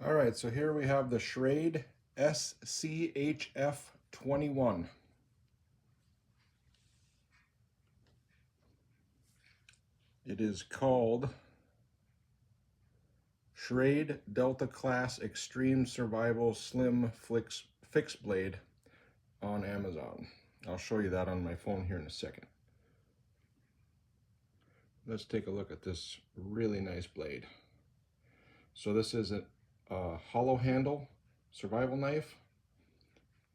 All right, so here we have the Schrade SCHF21. It is called Schrade Delta Class Extreme Survival Slim Fixed Blade on Amazon. I'll show you that on my phone here in a second. Let's take a look at this really nice blade. So this is a hollow handle survival knife.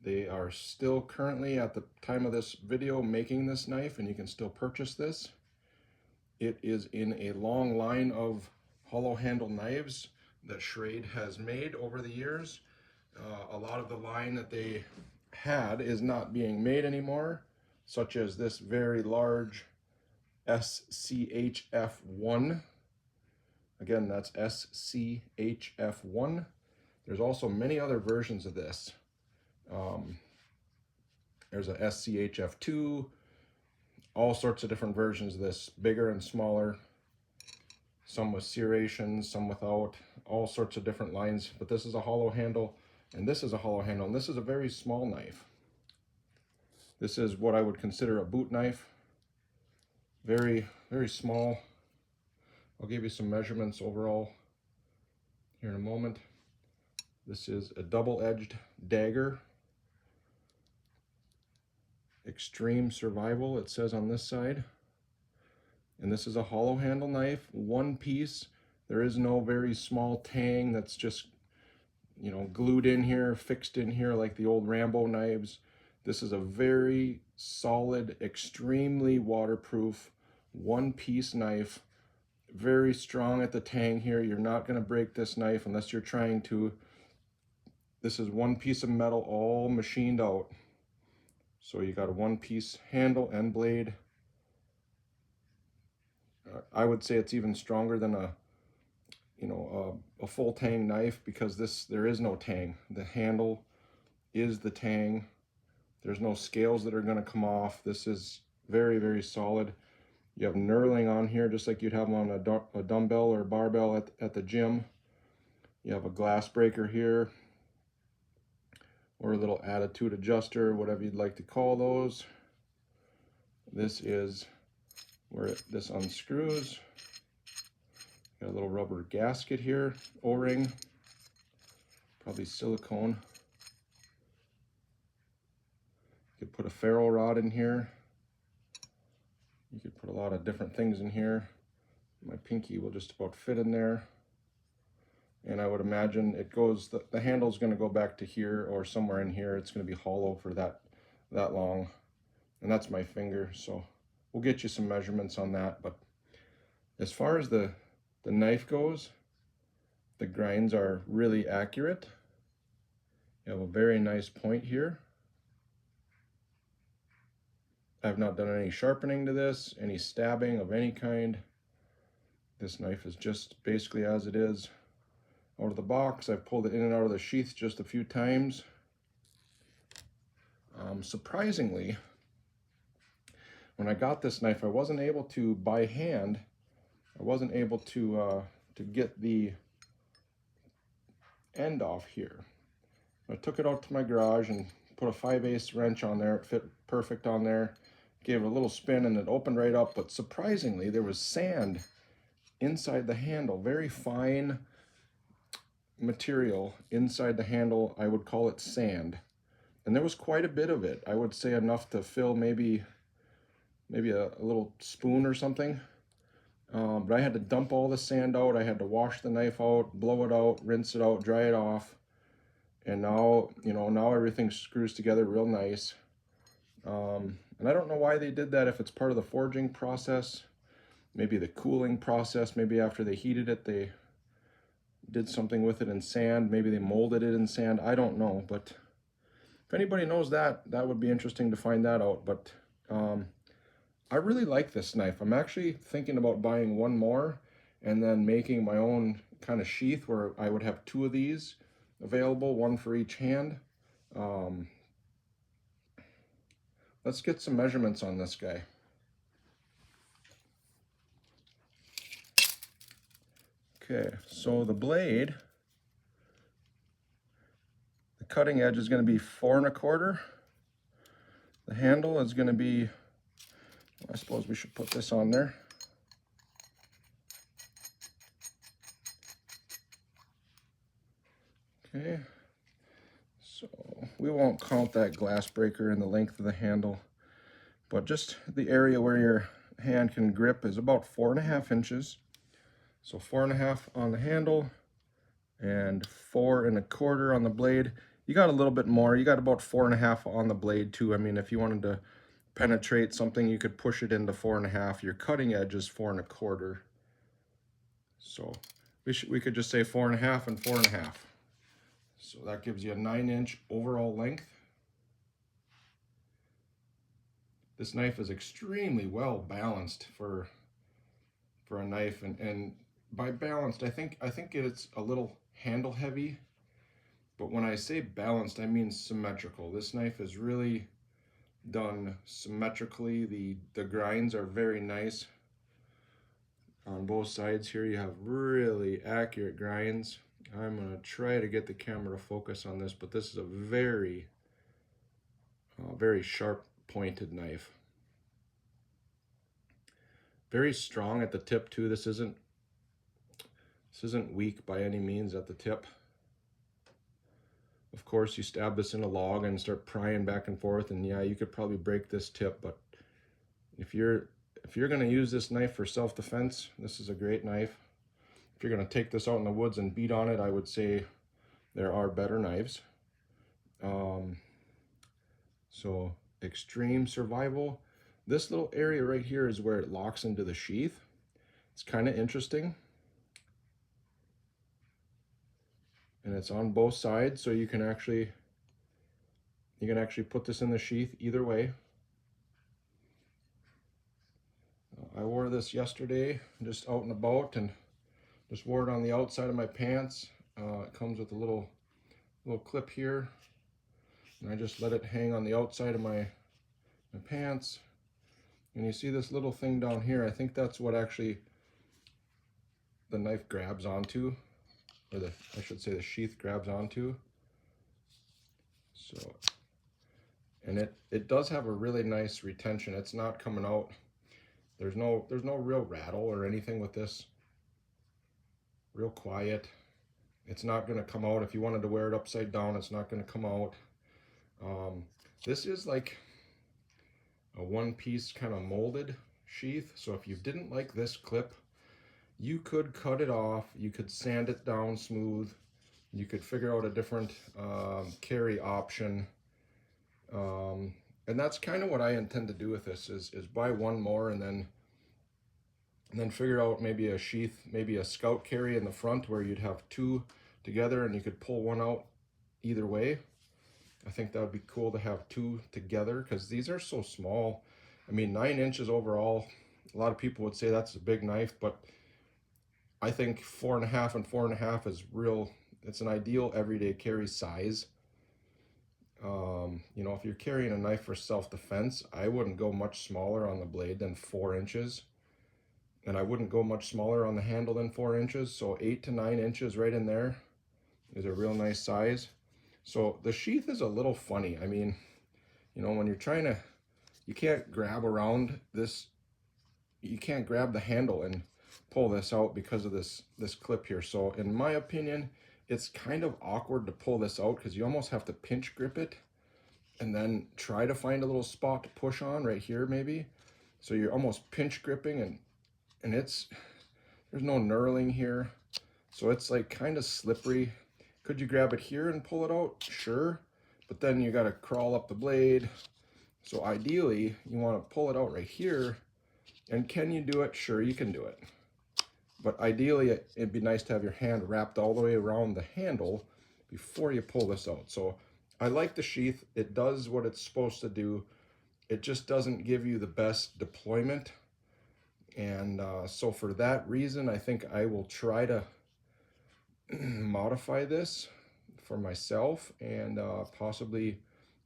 They are still currently, at the time of this video, making this knife, and you can still purchase this. It is in a long line of hollow handle knives that Schrade has made over the years. A lot of the line that they had is not being made anymore, such as this very large SCHF1. Again, that's SCHF1. There's also many other versions of this. There's a SCHF2, all sorts of different versions of this, bigger and smaller, some with serrations, some without, all sorts of different lines. But this is a hollow handle, and this is a hollow handle, and this is a very small knife. This is what I would consider a boot knife. Very, very small. I'll give you some measurements overall here in a moment. This is a double-edged dagger. Extreme Survival, it says on this side. And this is a hollow handle knife, one piece. There is no very small tang that's just, you know, glued in here, fixed in here like the old Rambo knives. This is a very solid, extremely waterproof, one-piece knife. Very strong at the tang here. You're not going to break this knife unless you're trying to. This is one piece of metal all machined out. So you got a one-piece handle and blade. I would say it's even stronger than a full tang knife, because there is no tang. The handle is the tang. There's no scales that are going to come off. This is very, very solid. You have knurling on here just like you'd have on a dumbbell or barbell at the gym. You have a glass breaker here, or a little attitude adjuster, whatever you'd like to call those. This is where this unscrews. Got a little rubber gasket here, O-ring, probably silicone. You could put a ferro rod in here. You could put a lot of different things in here. My pinky will just about fit in there. And I would imagine it goes, the handle's going to go back to here or somewhere in here. It's going to be hollow for that long. And that's my finger, so we'll get you some measurements on that. But as far as the knife goes, the grinds are really accurate. You have a very nice point here. I've not done any sharpening to this, any stabbing of any kind. This knife is just basically as it is out of the box. I've pulled it in and out of the sheath just a few times. Surprisingly, when I got this knife, I wasn't able to, by hand, I wasn't able to get the end off here. I took it out to my garage and put a 5/8 wrench on there. It fit perfect on there. Gave it a little spin and it opened right up, but surprisingly there was sand inside the handle, very fine material inside the handle. I would call it sand, and there was quite a bit of it. I would say enough to fill maybe a little spoon or something. But I had to dump all the sand out. I had to wash the knife out, blow it out, rinse it out, dry it off, and now, you know, now everything screws together real nice. And I don't know why they did that, if it's part of the forging process, maybe the cooling process, maybe after they heated it, they did something with it in sand, maybe they molded it in sand, I don't know. But if anybody knows that would be interesting to find that out. But I really like this knife. I'm actually thinking about buying one more and then making my own kind of sheath where I would have two of these available, one for each hand. Let's get some measurements on this guy. Okay, so the blade cutting edge is going to be 4 1/4. The handle is going to be, I suppose we should put this on there. Okay, so we won't count that glass breaker in the length of the handle, but just the area where your hand can grip is about 4 1/2 inches. So 4 1/2 on the handle and 4 1/4 on the blade. You got a little bit more. You got about 4 1/2 on the blade too. I mean, if you wanted to penetrate something, you could push it into 4 1/2. Your cutting edge is 4 1/4. So we could just say 4 1/2 and 4 1/2. So that gives you a 9-inch overall length. This knife is extremely well balanced for a knife, and by balanced, I think it's a little handle heavy, but when I say balanced, I mean symmetrical. This knife is really done symmetrically. The grinds are very nice on both sides here. You have really accurate grinds. I'm going to try to get the camera to focus on this, but this is a very sharp pointed knife. Very strong at the tip too. This isn't weak by any means at the tip. Of course, you stab this in a log and start prying back and forth, and yeah, you could probably break this tip, but if you're going to use this knife for self-defense, this is a great knife. If you're going to take this out in the woods and beat on it, I would say there are better knives. So extreme survival. This little area right here is where it locks into the sheath. It's kind of interesting. And it's on both sides, so you can actually put this in the sheath either way. I wore this yesterday, just out and about, and just wore it on the outside of my pants. It comes with a little clip here, and I just let it hang on the outside of my pants. And you see this little thing down here, I think that's what actually the knife grabs onto, or I should say the sheath grabs onto. So, and it does have a really nice retention. It's not coming out. There's no real rattle or anything with this. Real quiet. It's not going to come out. If you wanted to wear it upside down, it's not going to come out. This is like a one-piece kind of molded sheath. So if you didn't like this clip, you could cut it off. You could sand it down smooth. You could figure out a different carry option. And that's kind of what I intend to do with this, is buy one more and then figure out maybe a sheath, maybe a scout carry in the front where you'd have two together and you could pull one out either way. I think that would be cool to have two together, because these are so small. I mean, 9 inches overall, a lot of people would say that's a big knife, but I think 4 1/2 and 4 1/2 is real. It's an ideal everyday carry size. You know, if you're carrying a knife for self-defense, I wouldn't go much smaller on the blade than 4 inches. And I wouldn't go much smaller on the handle than 4 inches. So 8 to 9 inches right in there is a real nice size. So the sheath is a little funny. I mean, you know, when you're trying to, you can't grab around this, you can't grab the handle and pull this out because of this clip here. So in my opinion, it's kind of awkward to pull this out, because you almost have to pinch grip it and then try to find a little spot to push on right here maybe. So you're almost pinch gripping, and there's no knurling here. So it's like kind of slippery. Could you grab it here and pull it out? Sure. But then you got to crawl up the blade. So ideally, you want to pull it out right here. And can you do it? Sure, you can do it. But ideally, it'd be nice to have your hand wrapped all the way around the handle before you pull this out. So I like the sheath. It does what it's supposed to do. It just doesn't give you the best deployment. And so for that reason, I think I will try to modify this for myself and possibly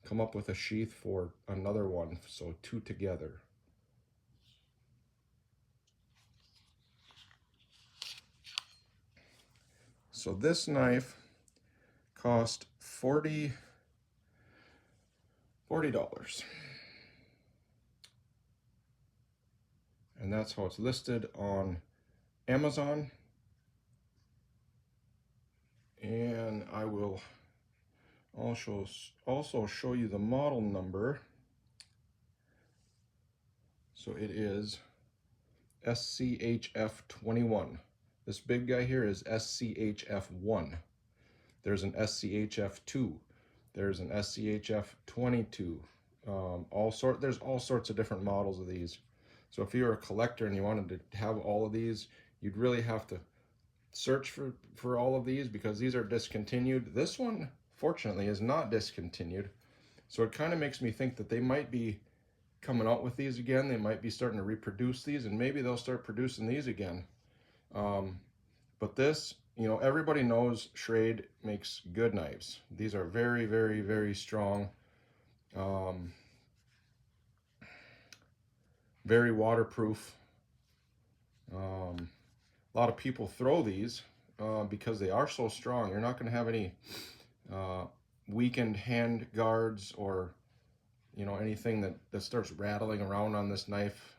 come up with a sheath for another one. So two together. So this knife cost $40. And that's how it's listed on Amazon. And I will also show you the model number. So it is SCHF21. This big guy here is SCHF1. There's an SCHF2. There's an SCHF22. There's all sorts of different models of these. So if you're a collector and you wanted to have all of these, you'd really have to search for all of these because these are discontinued. This one, fortunately, is not discontinued. So it kind of makes me think that they might be coming out with these again. They might be starting to reproduce these, and maybe they'll start producing these again. But this, you know, everybody knows Schrade makes good knives. These are very, very, very strong. Very waterproof. A lot of people throw these because they are so strong. You're not going to have any weakened hand guards or, you know, anything that starts rattling around on this knife.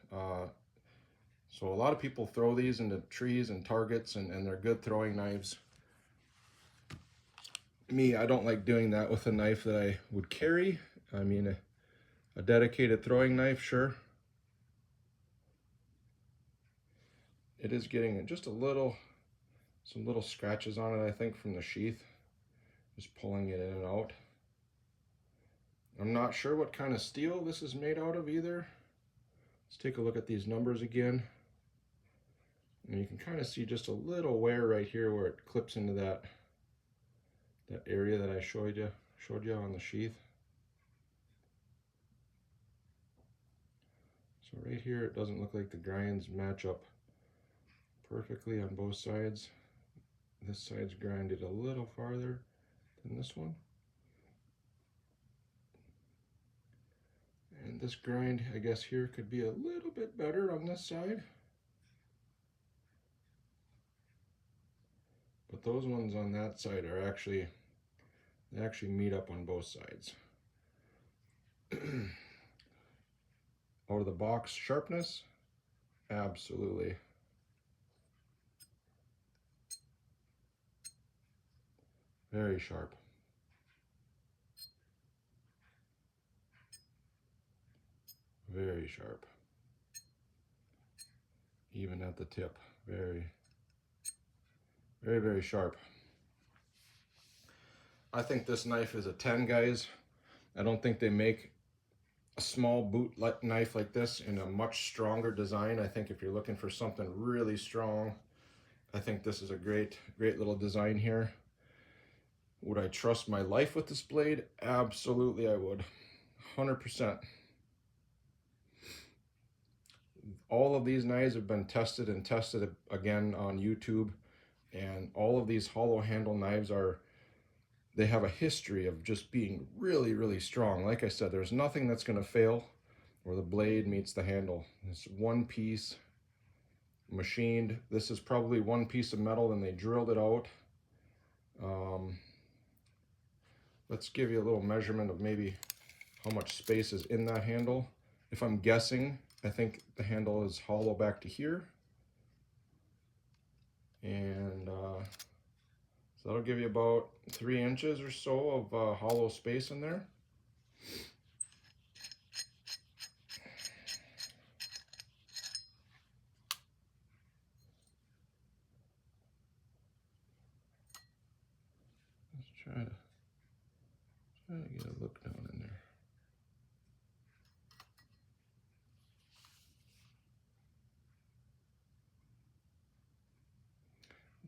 So a lot of people throw these into trees and targets, and they're good throwing knives. Me, I don't like doing that with a knife that I would carry. I mean, a dedicated throwing knife, sure. It is getting just some little scratches on it, I think, from the sheath. Just pulling it in and out. I'm not sure what kind of steel this is made out of either. Let's take a look at these numbers again. And you can kind of see just a little wear right here where it clips into that area that I showed you on the sheath. So right here, it doesn't look like the grinds match up perfectly on both sides. This side's grinded a little farther than this one. And this grind, I guess here could be a little bit better on this side. But those ones on that side are actually meet up on both sides. Out of the box sharpness, absolutely. Very sharp. Very sharp. Even at the tip, very, very, very sharp. I think this knife is a 10, guys. I don't think they make a small boot knife like this in a much stronger design. I think if you're looking for something really strong, I think this is a great little design here. Would I trust my life with this blade? Absolutely, I would. 100%. All of these knives have been tested and tested again on YouTube, and all of these hollow handle knives they have a history of just being really, really strong. Like I said, there's nothing that's going to fail where the blade meets the handle. It's one piece machined. This is probably one piece of metal, and they drilled it out. Let's give you a little measurement of maybe how much space is in that handle. If I'm guessing, I think the handle is hollow back to here. And so that'll give you about 3 inches or so of hollow space in there. Let's try to get a look down in there.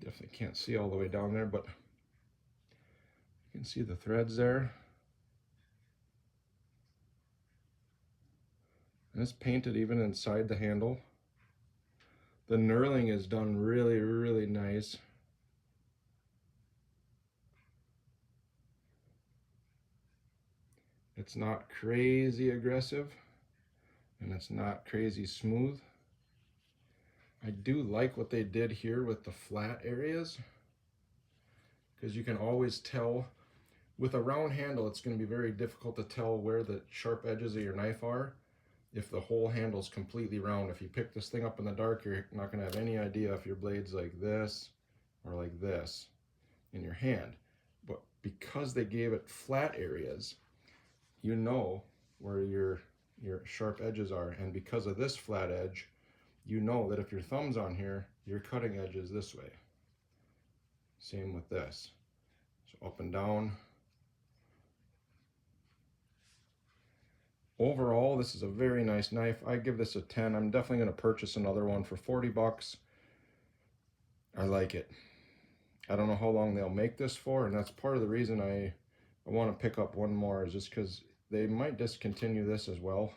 Definitely can't see all the way down there, but you can see the threads there. And it's painted even inside the handle. The knurling is done really, really nice. It's not crazy aggressive, and it's not crazy smooth. I do like what they did here with the flat areas, because you can always tell With a round handle, it's going to be very difficult to tell where the sharp edges of your knife are if the whole handle is completely round. If you pick this thing up in the dark, you're not going to have any idea if your blade's like this or like this in your hand. But because they gave it flat areas, you know where your sharp edges are. And because of this flat edge, you know that if your thumb's on here, your cutting edge is this way. Same with this. So up and down. Overall, this is a very nice knife. I give this a 10. I'm definitely going to purchase another one for 40 bucks. I like it. I don't know how long they'll make this for, and that's part of the reason I want to pick up one more, is just because they might discontinue this as well.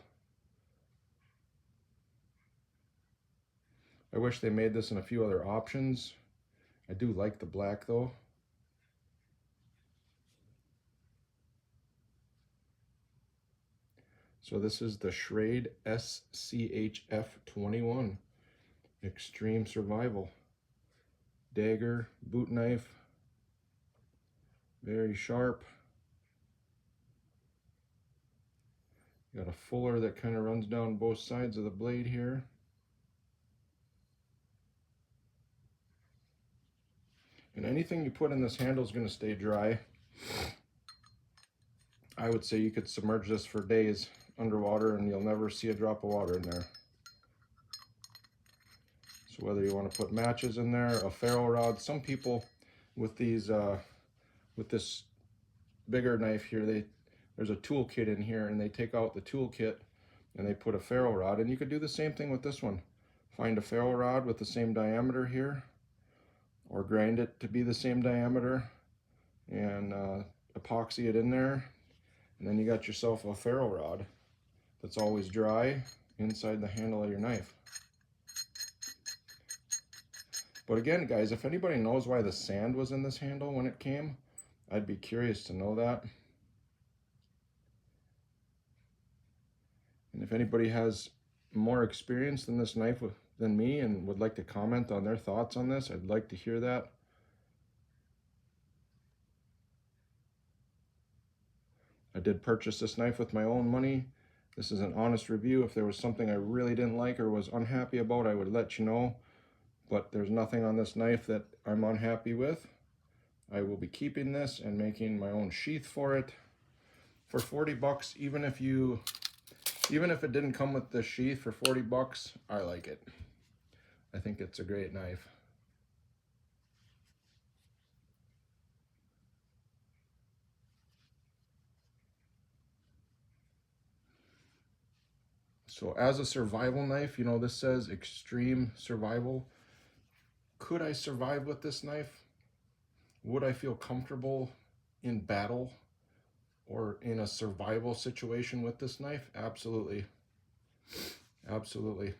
I wish they made this in a few other options. I do like the black though. So this is the Schrade SCHF21 Extreme Survival dagger, boot knife, very sharp. Got a fuller that kind of runs down both sides of the blade here. And anything you put in this handle is going to stay dry. I would say you could submerge this for days underwater and you'll never see a drop of water in there. So whether you want to put matches in there, a ferro rod, some people with these with this bigger knife here, there's a toolkit in here and they take out the toolkit and they put a ferro rod, and you could do the same thing with this one. Find a ferro rod with the same diameter here, or grind it to be the same diameter and epoxy it in there, and then you got yourself a ferro rod that's always dry inside the handle of your knife. But again, guys, if anybody knows why the sand was in this handle when it came, I'd be curious to know that. And if anybody has more experience than this knife than me and would like to comment on their thoughts on this, I'd like to hear that. I did purchase this knife with my own money. This is an honest review. If there was something I really didn't like or was unhappy about, I would let you know. But there's nothing on this knife that I'm unhappy with. I will be keeping this and making my own sheath for it. For 40 bucks, even if it didn't come with the sheath for 40 bucks, I like it. I think it's a great knife. So as a survival knife, you know, this says extreme survival. Could I survive with this knife? Would I feel comfortable in battle or in a survival situation with this knife? Absolutely. Absolutely.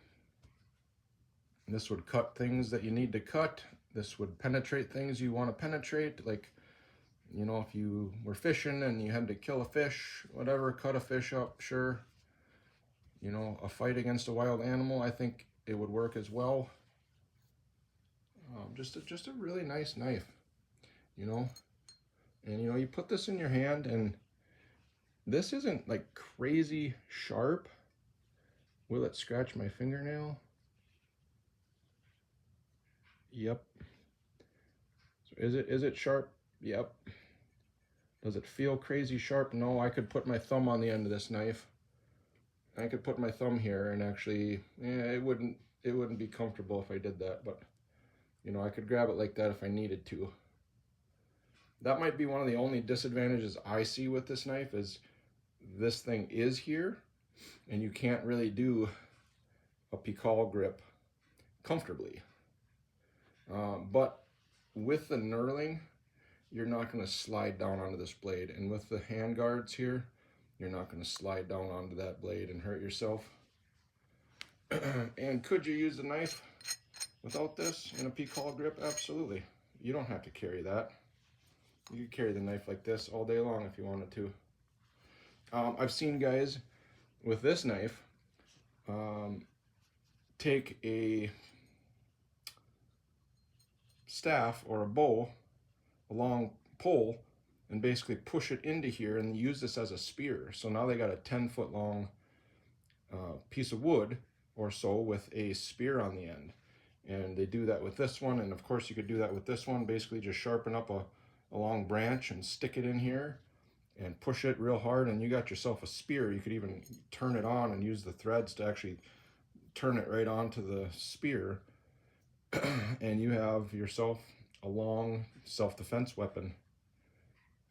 And this would cut things that you need to cut. This would penetrate things you want to penetrate. Like, you know, if you were fishing and you had to kill a fish, whatever, cut a fish up, sure. You know, a fight against a wild animal, I think it would work as well. Just a really nice knife, you know. And, you know, you put this in your hand and this isn't like crazy sharp. Will it scratch my fingernail? Yep. So is it sharp? Yep. Does it feel crazy sharp? No. I could put my thumb on the end of this knife. I could put my thumb here and actually, it wouldn't be comfortable if I did that, but you know, I could grab it like that if I needed to. That might be one of the only disadvantages I see with this knife, is this thing is here and you can't really do a Pikal grip comfortably. But with the knurling, you're not going to slide down onto this blade, and with the hand guards here, you're not going to slide down onto that blade and hurt yourself. And could you use the knife without this in a Pikal grip? Absolutely. You don't have to carry that. You could carry the knife like this all day long if you wanted to. I've seen guys with this knife take a staff or a bow, a long pole, and basically push it into here and use this as a spear. So now they got a 10-foot long piece of wood or so with a spear on the end. And they do that with this one, and of course you could do that with this one. Basically just sharpen up a long branch and stick it in here and push it real hard, and you got yourself a spear. You could even turn it on and use the threads to actually turn it right onto the spear, and you have yourself a long self-defense weapon.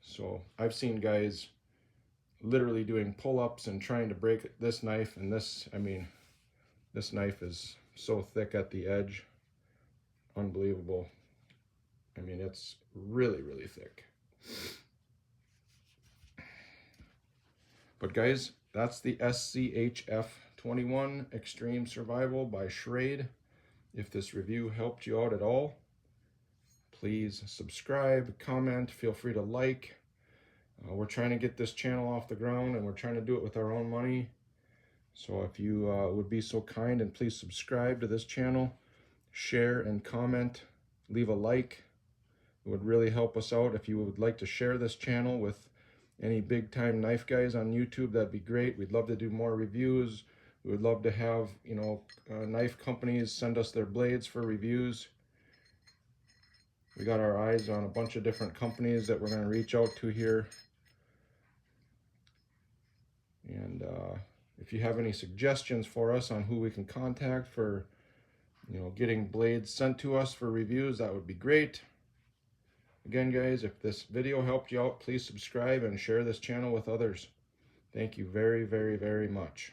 So I've seen guys literally doing pull-ups and trying to break this knife, and this, I mean, this knife is so thick at the edge, unbelievable. I mean, it's really, really thick. But guys, that's the SCHF21 Extreme Survival by Schrade. If this review helped you out at all, please subscribe, comment, feel free to like. We're trying to get this channel off the ground, and we're trying to do it with our own money. So if you would be so kind and please subscribe to this channel, share and comment, leave a like. It would really help us out. If you would like to share this channel with any big time knife guys on YouTube, that'd be great. We'd love to do more reviews. We would love to have, you know, knife companies send us their blades for reviews. We got our eyes on a bunch of different companies that we're going to reach out to here. And if you have any suggestions for us on who we can contact for, you know, getting blades sent to us for reviews, that would be great. Again, guys, if this video helped you out, please subscribe and share this channel with others. Thank you very, very, very much.